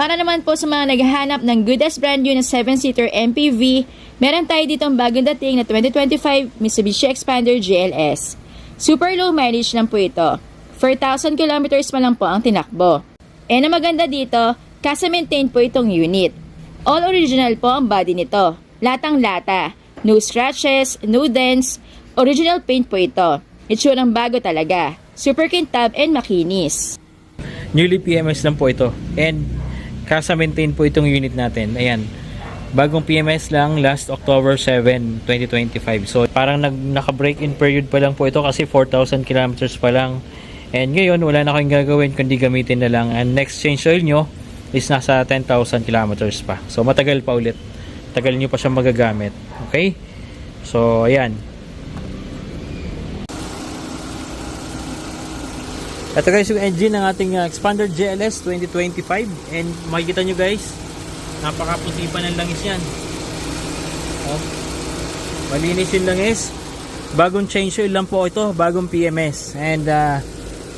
Para naman po sa mga naghahanap ng good as brand new na 7-seater MPV, meron tayo ditong bagong dating na 2025 Mitsubishi Xpander GLS. Super low mileage lang po ito. 4,000 kilometers pa lang po ang tinakbo. And ang maganda dito, kasa-maintain po itong unit. All original po ang body nito. Latang-lata. No scratches, no dents. Original paint po ito. Itsurang bago talaga. Super kintab and makinis. Newly PMS lang po ito. And kasa-maintain po itong unit natin. Ayan. Bagong PMS lang last October 7, 2025. So parang naka-break-in period pa lang po ito kasi 4,000 kilometers pa lang. And ngayon wala na kayong gagawin kundi gamitin na lang. And next change oil nyo is nasa 10,000 kilometers pa. So matagal pa ulit. Tagal nyo pa siya magagamit. Okay? So ayan. Ito guys yung engine ng ating Xpander GLS 2025. And makikita nyo guys, napakaputi pa ng langis yan. Oh, malinis yung langis. Bagong change oil lang po ito. Bagong PMS. And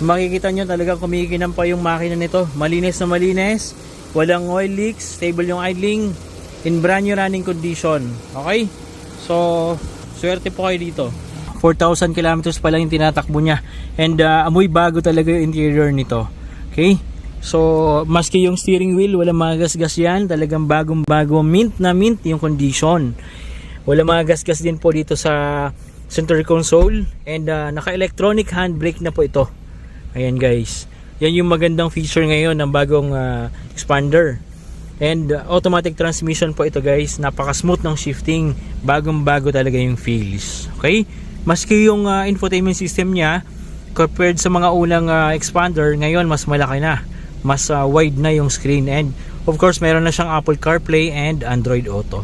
makikita nyo talaga kumikinang pa yung makina nito. Malinis na malinis. Walang oil leaks. Stable yung idling. In brand new running condition. Okay? So, swerte po kayo dito. 4,000 kilometers pa lang yung tinatakbo niya. And amoy bago talaga yung interior nito. Okay? So, maski yung steering wheel, walang mga gasgas yan. Talagang bagong-bago. Mint na mint yung condition. Walang mga gasgas din po dito sa center console. And naka-electronic handbrake na po ito. Ayan guys. Yan yung magandang feature ngayon ng bagong Xpander. And automatic transmission po ito guys. Napaka-smooth ng shifting. Bagong-bago talaga yung feels. Okay? Maski yung infotainment system niya, compared sa mga unang Xpander, ngayon mas malaki na. Mas wide na yung screen. And of course, meron na siyang Apple CarPlay and Android Auto.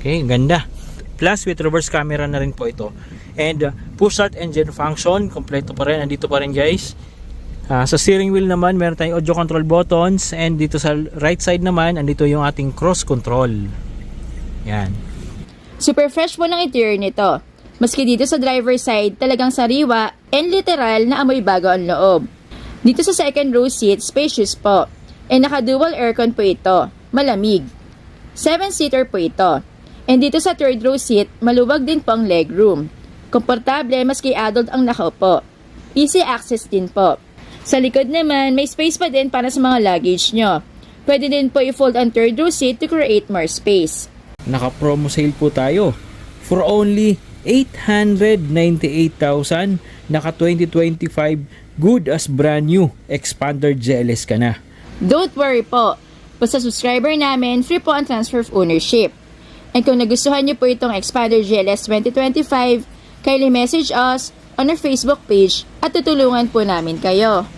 Okay? Ganda. Plus, with reverse camera na rin po ito. And push start engine function. Kompleto pa rin. Andito pa rin guys. Sa steering wheel naman, meron tayong audio control buttons. And dito sa right side naman, andito yung ating cruise control. Yan. Super fresh po ng interior nito. Maski dito sa driver side, talagang sariwa and literal na amoy bago ang loob. Dito sa second row seat, spacious po. And naka-dual aircon po ito. Malamig. 7-seater po ito. And dito sa third row seat, maluwag din po ang legroom. Komportable maski adult ang nakaupo. Easy access din po. Sa likod naman, may space pa din para sa mga luggage nyo. Pwede din po i-fold ang third row seat to create more space. Naka-promo sale po tayo. For only 898,000, naka 2025 good as brand new Xpander GLS ka na. Don't worry po. Basta subscriber namin, free po ang transfer of ownership. And kung nagustuhan nyo po itong Xpander GLS 2025, kindly message us on our Facebook page at tutulungan po namin kayo.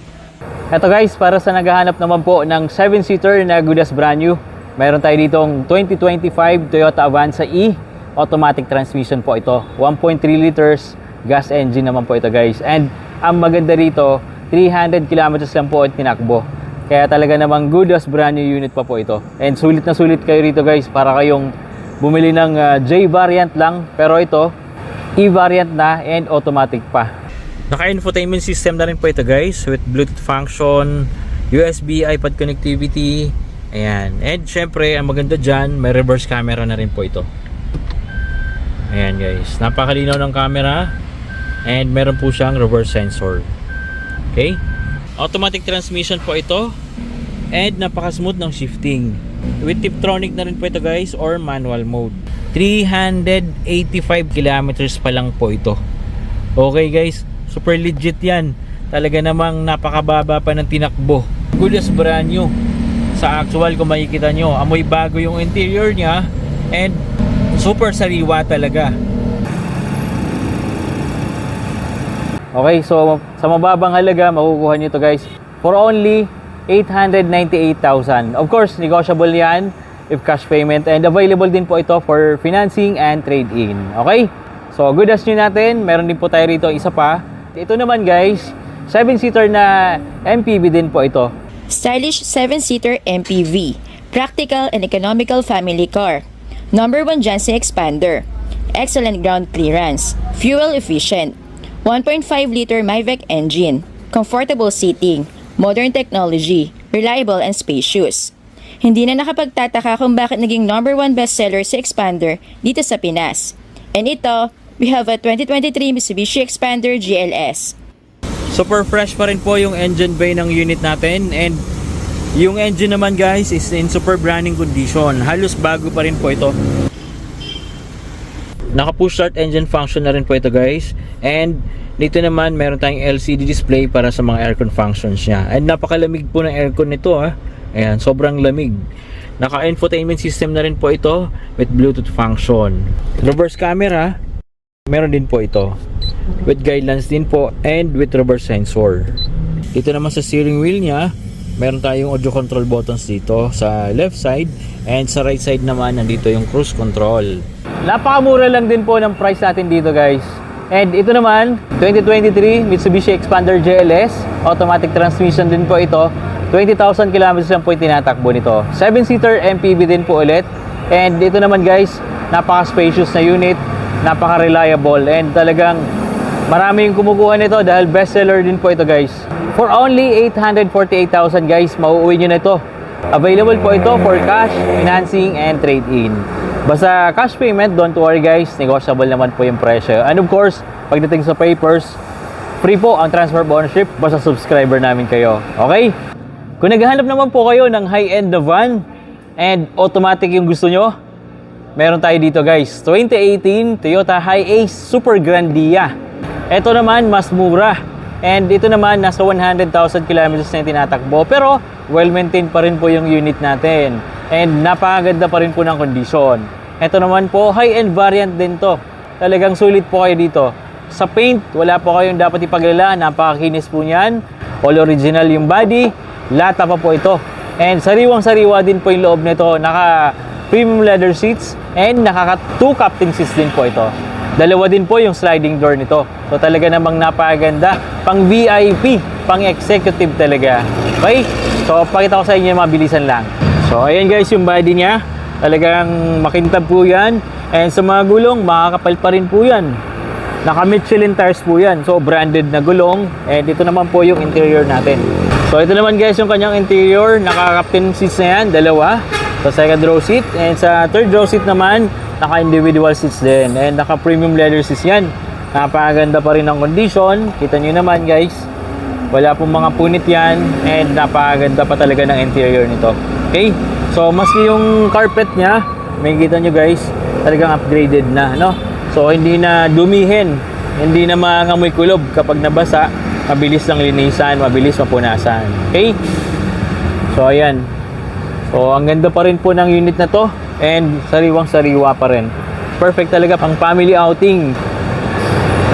Eto guys, para sa naghahanap naman po ng 7-seater na good as brand new, meron tayo ditong 2025 Toyota Avanza E. Automatic transmission po ito. 1.3 liters gas engine naman po ito guys. And ang maganda rito, 300 kilometers lang po at tinakbo. Kaya talaga namang good as brand new unit pa po ito. And sulit na sulit kayo rito guys para kayong bumili ng J variant lang. Pero ito, E variant na and automatic pa. Naka-infotainment system na rin po ito guys with Bluetooth function, USB, iPad connectivity. Ayan. And syempre, ang maganda dyan, may reverse camera na rin po ito. Ayan guys. Napakalinaw ng camera. And meron po siyang reverse sensor. Okay? Automatic transmission po ito. And napaka-smooth ng shifting. With Tiptronic na rin po ito guys or manual mode. 385 kilometers pa lang po ito. Okay guys, super legit yan. Talaga namang napakababa pa ng tinakbo. Good as brand new. Sa actual kung makikita nyo, amoy bago yung interior niya. And super sariwa talaga. Okay, so sa mababang halaga, makukuha nyo ito guys for only 898,000. Of course, negotiable yan if cash payment, and available din po ito for financing and trade-in. Okay? So, good as new natin. Meron din po tayo rito isa pa. Ito naman guys, 7-seater na MPV din po ito. Stylish 7-seater MPV. Practical and economical family car. Number 1 dyan sa Xpander. Excellent ground clearance. Fuel efficient. 1.5 liter MyVec engine. Comfortable seating. Modern technology. Reliable and spacious. Hindi na nakapagtataka kung bakit naging #1 bestseller si Expander dito sa Pinas. And ito, we have a 2023 Mitsubishi Expander GLS. Super fresh pa rin po yung engine bay ng unit natin, and yung engine naman guys is in super running condition. Halos bago pa rin po ito. Naka push start engine function na rin po ito guys, and dito naman meron tayong LCD display para sa mga aircon functions niya. And napakalamig po ng aircon nito ha. Ayan, sobrang lamig. Naka infotainment system na rin po ito with Bluetooth function. Reverse camera, meron din po ito with guidelines din po, and with reverse sensor. Dito naman sa steering wheel niya, meron tayong audio control buttons dito sa left side, and sa right side naman nandito yung cruise control. Napakamura lang din po ng price natin dito guys. And ito naman, 2023 Mitsubishi Expander GLS, automatic transmission din po ito. 20,000 kilometers lang po yung tinatakbo nito. 7-seater MPV din po ulit. And ito naman guys, napaka-spacious na unit, napaka-reliable, and talagang marami yung kumukuha nito dahil bestseller din po ito guys. For only 848,000 guys, mauuwi nyo na ito. Available po ito for cash, financing, and trade-in. Basta cash payment, don't worry guys, negotiable naman po yung presyo. And of course, pagdating sa papers, free po ang transfer of ownership basta subscriber namin kayo. Okay? Kung naghahanap naman po kayo ng high-end na van and automatic yung gusto nyo, meron tayo dito guys, 2018 Toyota Hiace Super Grandia. Ito naman mas mura, and ito naman nasa 100,000 kilometers na yung tinatakbo, pero well-maintained pa rin po yung unit natin, and napakaganda pa rin po ng kondisyon. Ito naman po, high-end variant din to. Talagang sulit po kayo dito. Sa paint, wala po kayong dapat ipaglala, napakakinis po niyan. All original yung body, lata pa po ito. And sariwang-sariwa din po yung loob nito. Naka premium leather seats, and nakaka 2 captain seats din po ito. Dalawa din po yung sliding door nito. So talaga namang napakaganda. Pang VIP, pang executive talaga. Okay? So pakita ko sa inyo, mabilisan lang. So ayan guys yung body niya. Talagang makintab po yan. And sa mga gulong, makakapal pa rin po yan. Naka Michelin tires po yan. So branded na gulong. And ito naman po yung interior natin. So ito naman guys yung kanyang interior. Naka-captain seats na yan, dalawa. Sa second row seat. And sa third row seat naman, naka-individual seats din. And naka-premium leather seats yan. Napakaganda pa rin ang condition. Kita nyo naman guys. Wala pong mga punit yan. And napakaganda pa talaga ng interior nito. Okay? So, maski yung carpet niya, may kita nyo guys, talagang upgraded na, no? So, hindi na dumihin. Hindi na mangamoy kulob kapag nabasa. Mabilis lang linisan, mabilis mapunasan. Okay? So, ayan. So, ang ganda pa rin po ng unit na to. And sariwang-sariwa pa rin. Perfect talaga pang family outing.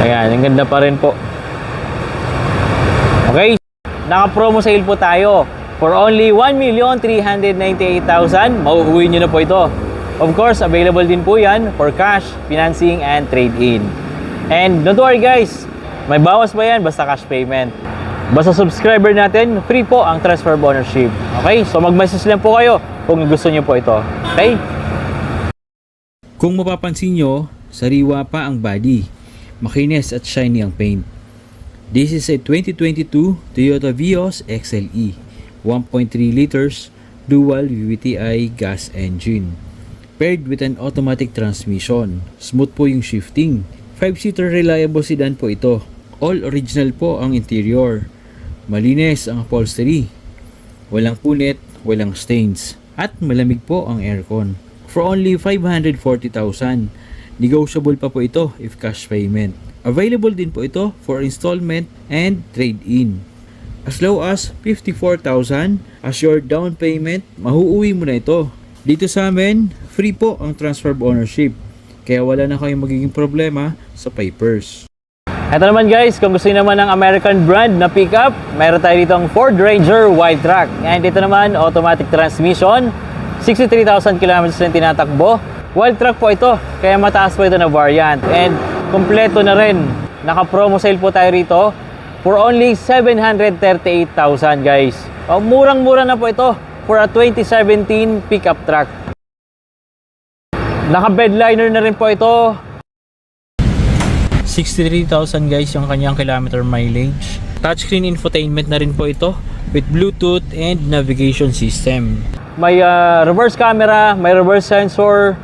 Ayan, ang ganda pa rin po. Okay? Naka-promo sale po tayo. For only 1,398,000, mauuwi nyo na po ito. Of course, available din po yan for cash, financing, and trade-in. And don't worry guys, may bawas pa yan basta cash payment. Basta subscriber natin, free po ang transfer of ownership. Okay? So mag-message lang po kayo kung gusto nyo po ito. Okay? Kung mapapansin nyo, sariwa pa ang body. Makinis at shiny ang paint. This is a 2022 Toyota Vios XLE. 1.3 liters dual VVTi gas engine. Paired with an automatic transmission. Smooth po yung shifting. 5-seater reliable sedan po ito. All original po ang interior. Malinis ang upholstery. Walang punit, walang stains. At malamig po ang aircon. For only 540,000. Negotiable pa po ito if cash payment. Available din po ito for installment and trade-in. As low as 54,000 as your down payment, mahuuwi mo na ito. Dito sa amin, free po ang transfer of ownership. Kaya wala na kayong magiging problema sa papers. Ito naman guys, kung gusto niyo naman ng American brand na pickup, mayroon tayo dito ang Ford Ranger Wide Track. And dito naman, automatic transmission, 63,000 kilometers na tinatakbo. Wild track po ito, kaya mataas po ito na variant. And kompleto na rin. Naka-promo sale po tayo rito for only 738,000 guys. Murang-mura na po ito for a 2017 pickup truck. Naka-bedliner na rin po ito. 63,000 guys yung kanyang kilometer mileage. Touchscreen infotainment na rin po ito with Bluetooth and navigation system. May reverse camera, may reverse sensor.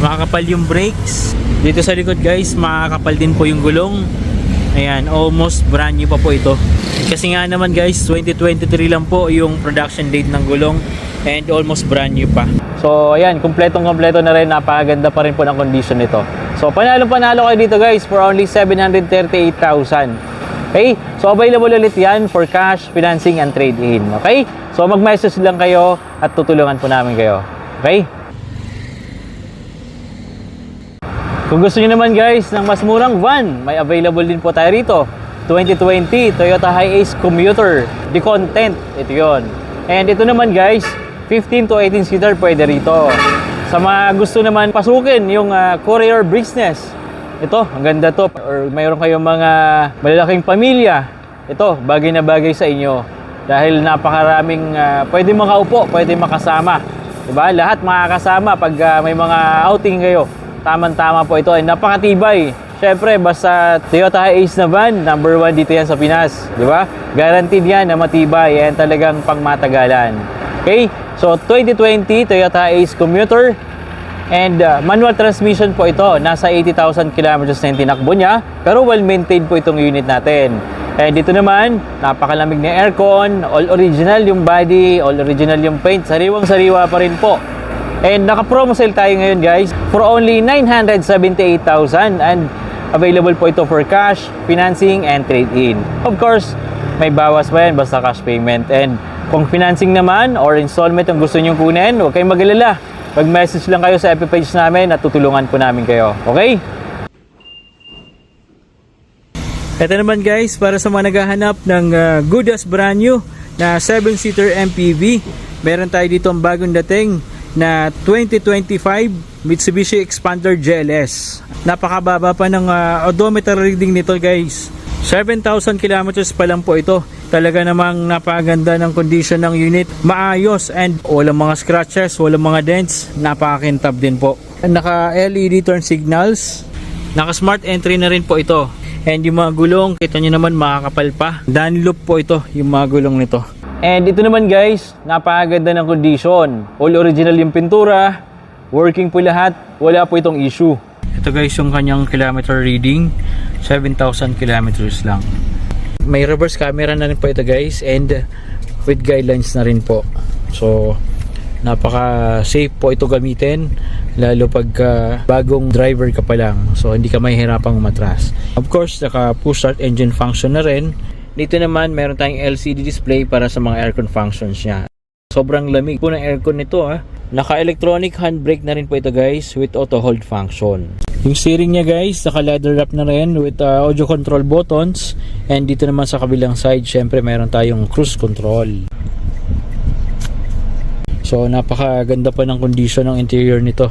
Makakapal yung brakes. Dito sa likod guys, makakapal din po yung gulong. Ayan, almost brand new pa po ito. Kasi nga naman guys, 2023 lang po yung production date ng gulong and almost brand new pa. So ayan, kumpletong-kumpleto na rin. Napakaganda pa rin po ng condition nito. So panalo kayo dito guys for only 738,000. Okay? So available ulit yan for cash, financing, and trade-in. Okay? So mag-message lang kayo at tutulungan po namin kayo. Okay? Kung gusto nyo naman guys ng mas murang van, may available din po tayo rito. 2020 Toyota Hiace Commuter. The content, ito yon. And ito naman guys, 15 to 18 seater pwede rito. Sa mga gusto naman pasukin yung courier business, ito, ang ganda to. Or mayroon kayong mga malalaking pamilya, ito, bagay na bagay sa inyo. Dahil napakaraming pwede makaupo, pwede makasama. Diba? Lahat makakasama pag may mga outing kayo. Tama-tama po ito ay napakatibay. Siyempre, basta Toyota Hiace na van, number 1 dito yan sa Pinas. Di ba? Guaranteed yan na matibay. Yan talagang pangmatagalan. Okay? So, 2020 Toyota Hiace Commuter. And manual transmission po ito. Nasa 80,000 kilometers na yung tinakbo niya. Pero well-maintained po itong unit natin. And dito naman, napakalamig na aircon. All original yung body. All original yung paint. Sariwang-sariwa pa rin po. And naka-promo sale tayo ngayon guys for only 978,000 and available po ito for cash, financing, and trade-in. Of course, may bawas pa yan basta cash payment. And kung financing naman or installment ang gusto nyo kunin, huwag kayong mag-alala. Mag-message lang kayo sa FB page namin at tutulungan po namin kayo. Okay? Ito naman guys, para sa mga naghahanap ng good as brand new na 7-seater MPV, meron tayo dito ang bagong dating na 2025 Mitsubishi Expander GLS. Napakababa pa ng odometer reading nito guys. 7,000 kilometers pa lang po ito. Talaga namang napakaganda ng condition ng unit. Maayos and walang mga scratches, walang mga dents. Napakakintab din po. Naka LED turn signals. Naka smart entry na rin po ito. And yung mga gulong, kita nyo naman makakapal pa. Dunlop po ito, yung mga gulong nito. And ito naman guys, napakaganda ng condition. All original yung pintura, working po lahat, wala po itong issue. Ito guys yung kanyang kilometer reading, 7,000 kilometers lang. May reverse camera na rin po ito guys and with guidelines na rin po. So napaka safe po ito gamitin lalo pag bagong driver ka pa lang. So hindi ka mahihirapang umatras. Of course, naka push start engine function na rin. Dito naman, meron tayong LCD display para sa mga aircon functions niya. Sobrang lamig po ng aircon nito Naka-electronic handbrake na rin po ito guys with auto hold function. Yung steering niya guys, naka-leather wrap na rin with audio control buttons. And dito naman sa kabilang side, syempre meron tayong cruise control. So napakaganda pa ng condition ng interior nito.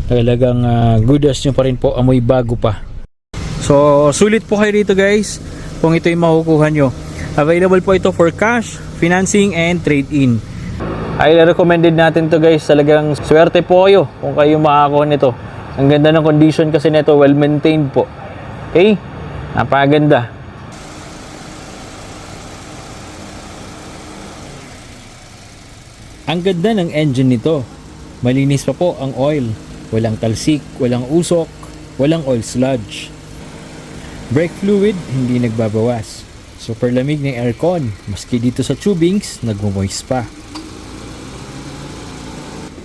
Talagang good as nyo pa rin po, amoy bago pa. So sulit po kayo dito guys kung ito yung makukuha nyo. Available po ito for cash, financing, and trade-in. Highly recommended natin to guys. Talagang swerte po kayo kung kayo makakakuha nito. Ang ganda ng condition kasi nito, well maintained po. Okay? Napakaganda. Ang ganda ng engine nito. Malinis pa po ang oil. Walang talsik, walang usok, walang oil sludge. Brake fluid, hindi nagbabawas. Super lamig ng aircon. Maski dito sa tubings, nagmo-moist pa.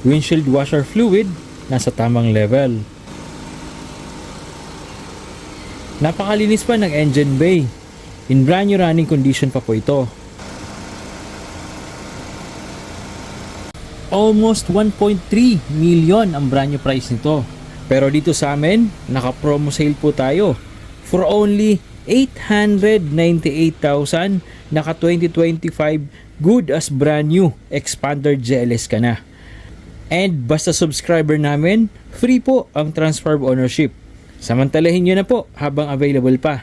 Windshield washer fluid, nasa tamang level. Napakalinis pa ng engine bay. In brand new running condition pa po ito. Almost 1.3 million ang brand new price nito. Pero dito sa amin, naka-promo sale po tayo. For only 898,000, naka 2025 good as brand new Expander GLS ka na. And basta subscriber namin, free po ang transfer of ownership. Samantalahin nyo na po habang available pa.